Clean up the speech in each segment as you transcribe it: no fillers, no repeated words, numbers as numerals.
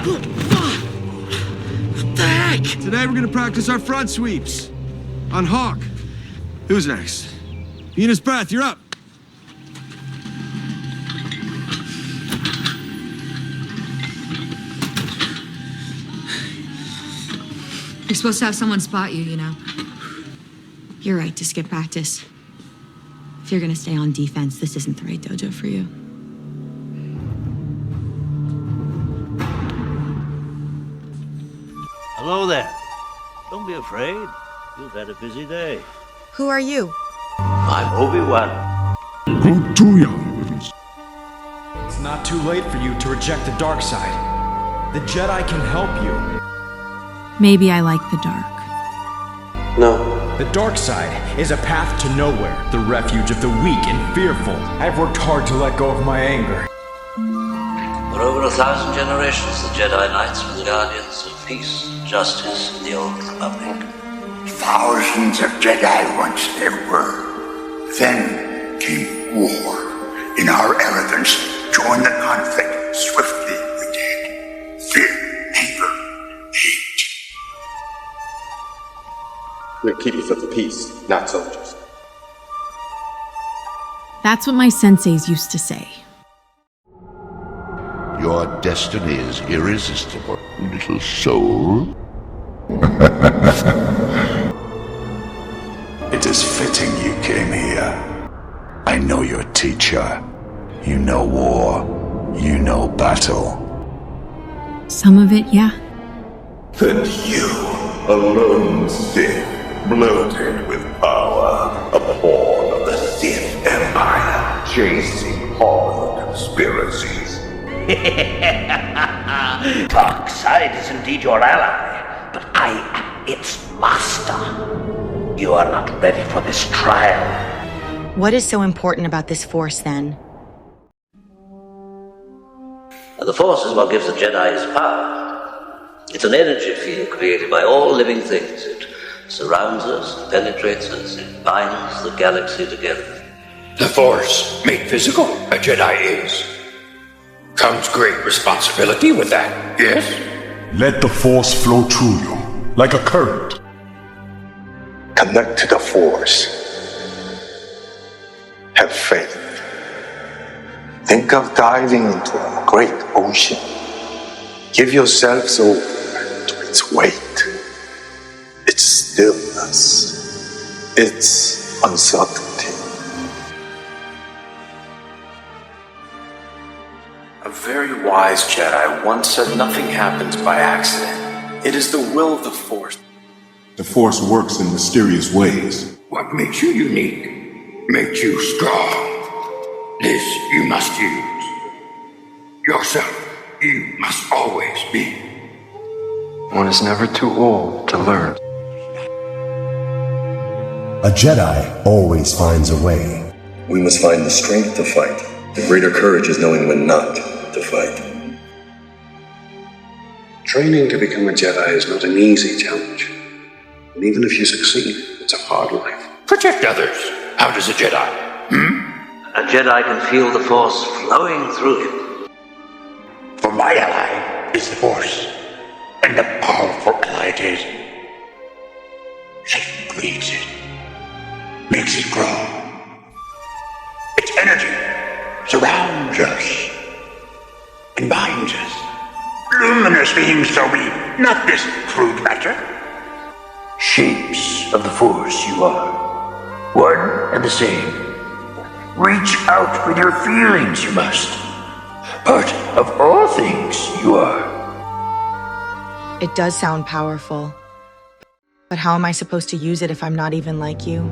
What the heck? Today we're gonna practice our front sweeps. On Hawk. Who's next? Venus Breath, you're up. You're supposed to have someone spot you, you know. You're right to skip practice. If you're gonna stay on defense, this isn't the right dojo for you. Hello there. Don't be afraid. You've had a busy day. Who are you? I'm Obi-Wan. You're too young. It's not too late for you to reject the dark side. The Jedi can help you. Maybe I like the dark. No. The dark side is a path to nowhere, the refuge of the weak and fearful. I've worked hard to let go of my anger. For over 1,000 generations, the Jedi Knights were the guardians of peace, justice, and the Old Republic. Thousands of Jedi once there were. Then came war. In our arrogance, join the conflict. Swiftly we did. Fear, anger, hate. We're keepers of the peace, not soldiers. That's what my senseis used to say. Your destiny is irresistible, little soul. It is fitting you came here. I know your teacher. You know war. You know battle. Some of it, yeah. And you, a lone Sith, bloated with power, a pawn of the Sith Empire, chasing hollow conspiracies. Dark side is indeed your ally, but I am its master. You are not ready for this trial. What is so important about this Force, then? The Force is what gives the Jedi his power. It's an energy field created by all living things. It surrounds us, penetrates us, it binds the galaxy together. The Force, made physical, a Jedi is. Comes great responsibility with that, yes? Let the Force flow through you, like a current. Connect to the Force. Have faith. Think of diving into a great ocean. Give yourselves over to its weight, its stillness, its uncertainty. A very wise Jedi once said nothing happens by accident. It is the will of the Force. The Force works in mysterious ways. What makes you unique, makes you strong. This you must use. Yourself, you must always be. One is never too old to learn. A Jedi always finds a way. We must find the strength to fight. The greater courage is knowing when not to fight. Training to become a Jedi is not an easy challenge. And even if you succeed, it's a hard life. Protect others. How does a Jedi? A Jedi can feel the Force flowing through him. For my ally is the Force. And a powerful ally it is. It breeds it. Makes it grow. Its energy surrounds us. And binds us. Luminous beings so we, not this crude matter. Shapes of the Force you are. One and the same. Reach out with your feelings, you must. Part of all things you are. It does sound powerful. But how am I supposed to use it if I'm not even like you?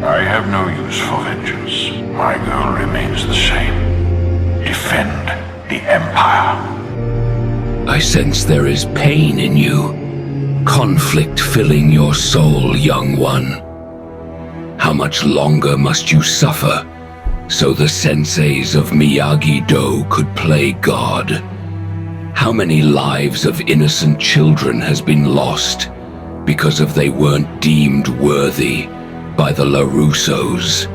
I have no use for vengeance. My goal remains the same. Defend the Empire. I sense there is pain in you. Conflict filling your soul, young one. How much longer must you suffer so the senseis of Miyagi-Do could play God? How many lives of innocent children has been lost because of they weren't deemed worthy by the LaRussos?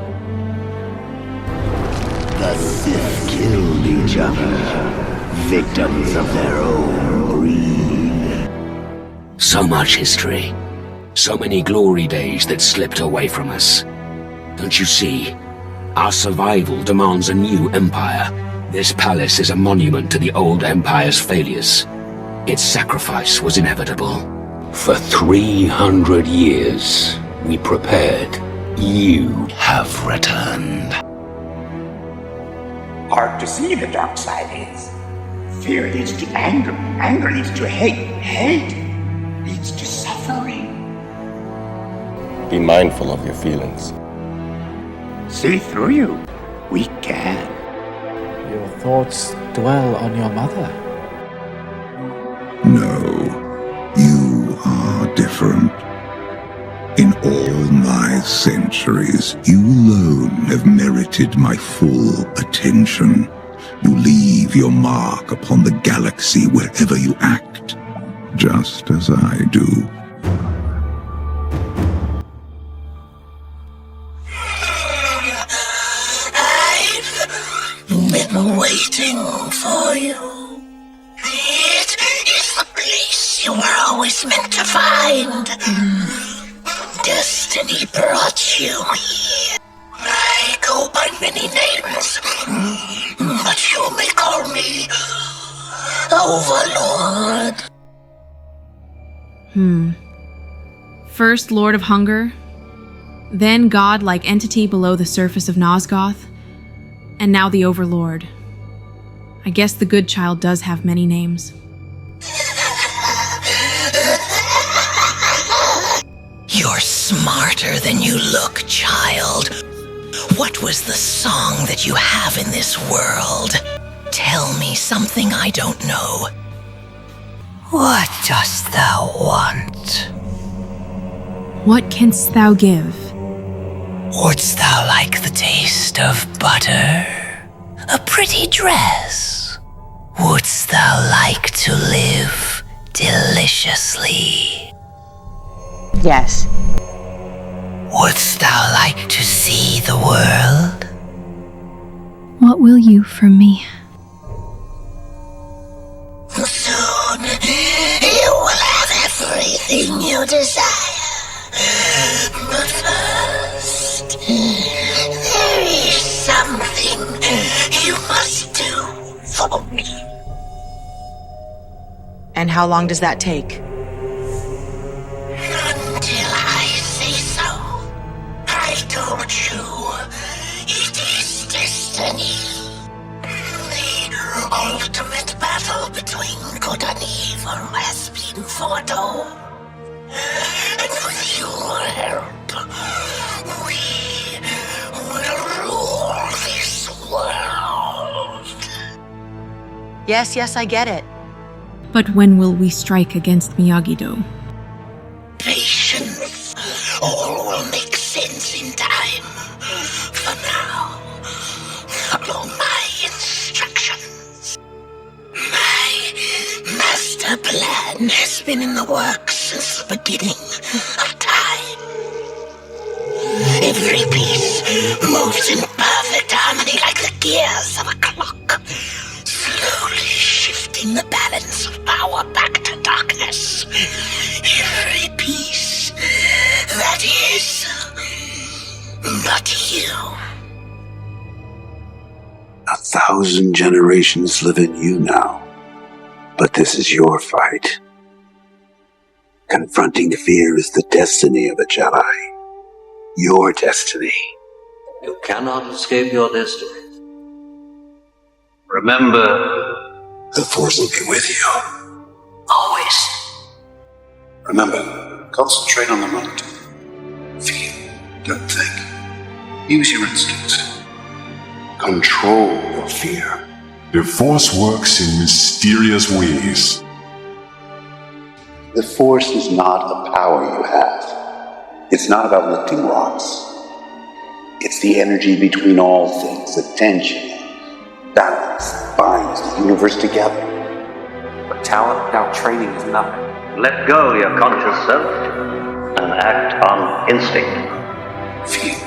The Sith killed each other. victims of their own greed. So much history. So many glory days that slipped away from us. Don't you see? Our survival demands a new empire. This palace is a monument to the old empire's failures. Its sacrifice was inevitable. For 300 years, we prepared. You have returned. Hard to see the dark side is. Fear leads to anger. Anger leads to hate. Hate leads to suffering. Be mindful of your feelings. See through you. We can. Your thoughts dwell on your mother. No, you are different. In all my centuries, you alone have merited my full attention. You leave your mark upon the galaxy wherever you act, just as I do. I've been waiting for you. It is the place you were always meant to find. Destiny brought you here. I go by many names, but you may call me Overlord. First Lord of Hunger, then god-like entity below the surface of Nosgoth, and now the Overlord. I guess the good child does have many names. You're smarter than you look, child. What was the song that you have in this world? Tell me something I don't know. What dost thou want? What canst thou give? Wouldst thou like the taste of butter? A pretty dress? Wouldst thou like to live deliciously? Yes. Wouldst thou like to see the world? What will you from me? Soon, you will have everything you desire. But first, there is something you must do for me. And how long does that take? Until I say so. I told you, it is destiny. The ultimate battle between good and evil has been foretold. And with your help, we will rule this world. Yes, I get it. But when will we strike against Miyagi-Do? Patience. All will make sense in time. For now, follow my instructions. My master plan has been in the works since the beginning of time. Every piece moves in perfect harmony like the gears of a clock, slowly shifting the balance of power back to darkness. Every piece, that is, but you. 1,000 generations live in you now. But this is your fight. Confronting fear is the destiny of a Jedi. Your destiny. You cannot escape your destiny. Remember, the Force will be with you. Always. Remember, concentrate on the mountain. Feel, don't think. Use your instincts. Control your fear. The Force works in mysterious ways. The Force is not a power you have. It's not about lifting rocks. It's the energy between all things, the tension, balance that binds the universe together. but talent without training is nothing. Let go your conscious self and act on instinct. Feel,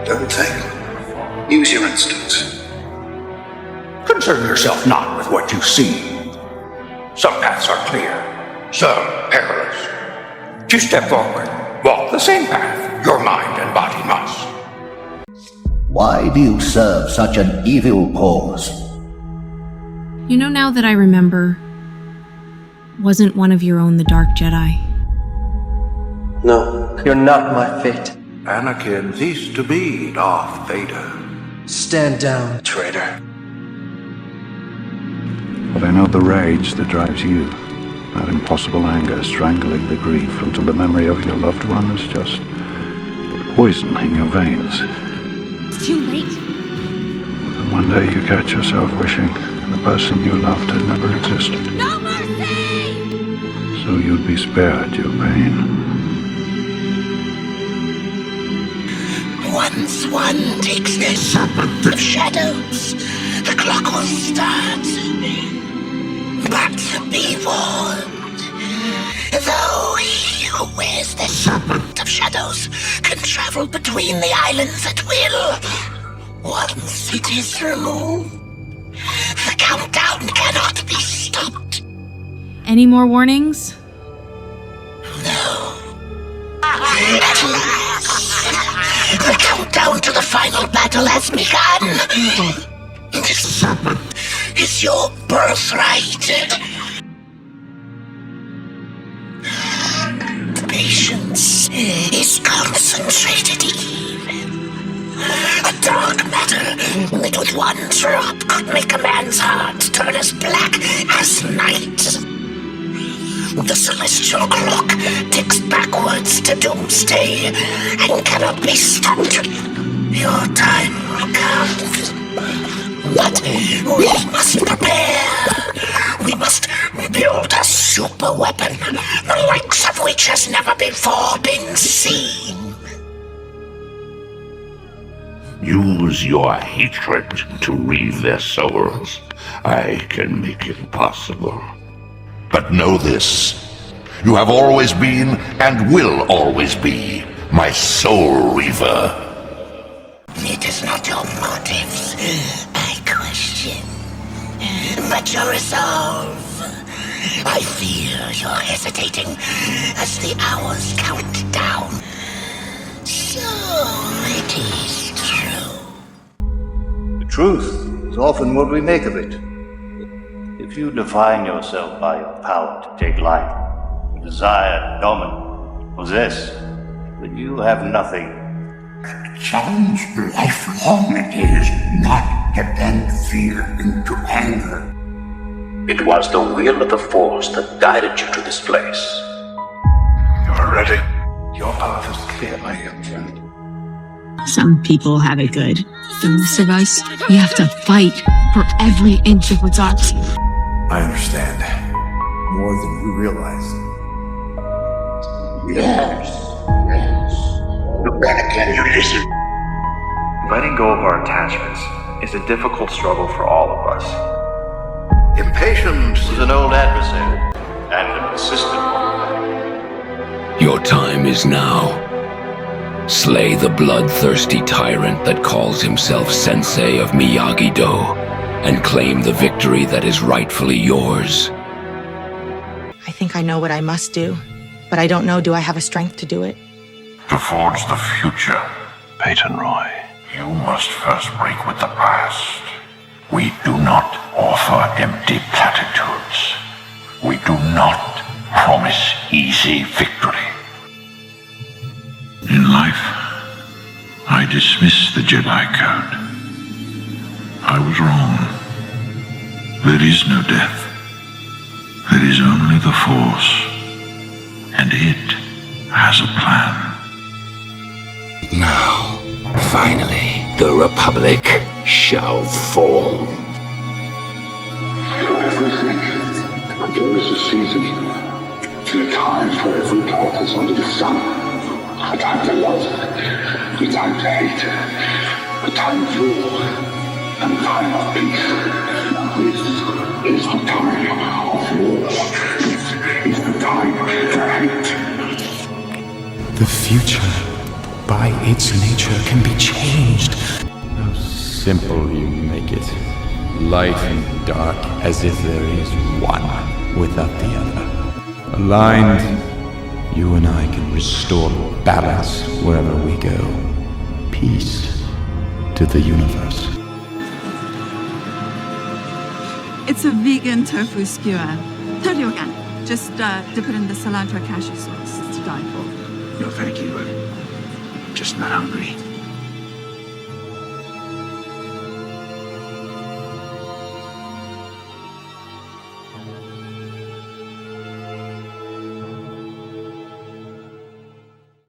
don't think. Use your instincts. Concern yourself not with what you see. Some paths are clear, some perilous. You step forward, walk the same path your mind and body must. Why do you serve such an evil cause? You know, now that I remember, wasn't one of your own the Dark Jedi? No, you're not my fate. Anakin ceased to be Darth Vader. Stand down, traitor. But I know the rage that drives you. That impossible anger strangling the grief until the memory of your loved one is just poisoning your veins. It's too late. And one day you catch yourself wishing the person you loved had never existed. No mercy! So you'd be spared your pain. Once one takes their serpent of shadows, the clock will start. But be warned, though he who wears the serpent of shadows can travel between the islands at will, once it is removed, the countdown cannot be stopped. Any more warnings? No. At last, the countdown to the final battle has begun. This serpent is your birthright. Patience is concentrated evil. A dark matter that with one drop could make a man's heart turn as black as night. The celestial clock ticks backwards to doomsday and cannot be stopped. Your time will come. But we must prepare. We must build a super weapon, the likes of which has never before been seen. Use your hatred to reave their souls. I can make it possible. But know this. You have always been and will always be my soul reaver. It is not your motives I question, but your resolve. I fear you're hesitating as the hours count down. So it is true. The truth is often what we make of it. If you define yourself by your power to take life, your desire to dominate, possess, then you have nothing. Challenge lifelong it is, not to bend fear into anger. It was the will of the Force that guided you to this place. You're ready. Your path is clear, my young friend. Some people have it good. The rest of us, we have to fight for every inch of what's ours. I understand. More than you realize. Yes. Can you listen? Letting go of our attachments is a difficult struggle for all of us. Impatience is an old adversary, and a persistent one. Your time is now. Slay the bloodthirsty tyrant that calls himself sensei of Miyagi-Do, and claim the victory that is rightfully yours. I think I know what I must do, but I don't know, do I have a strength to do it? To forge the future, Peyton Roy, you must first break with the past. We do not offer empty platitudes. We do not promise easy victory. In life, I dismiss the Jedi Code. I was wrong. There is no death. There is only the Force. And it has a plan. Now, finally, the Republic shall fall. For everything, there is a season. And a time for every purpose under the sun. A time to love, a time to hate, a time of war, and a time of peace. This is the time of war. This is the time to hate. The future, by its nature, can be changed. How simple you make it. light and dark, as if there is one without the other. Aligned, you and I can restore balance wherever we go. Peace to the universe. It's a vegan tofu skewer. Totally organic. Just dip it in the cilantro cashew sauce. It's to die for. No, thank you. I'm just not hungry.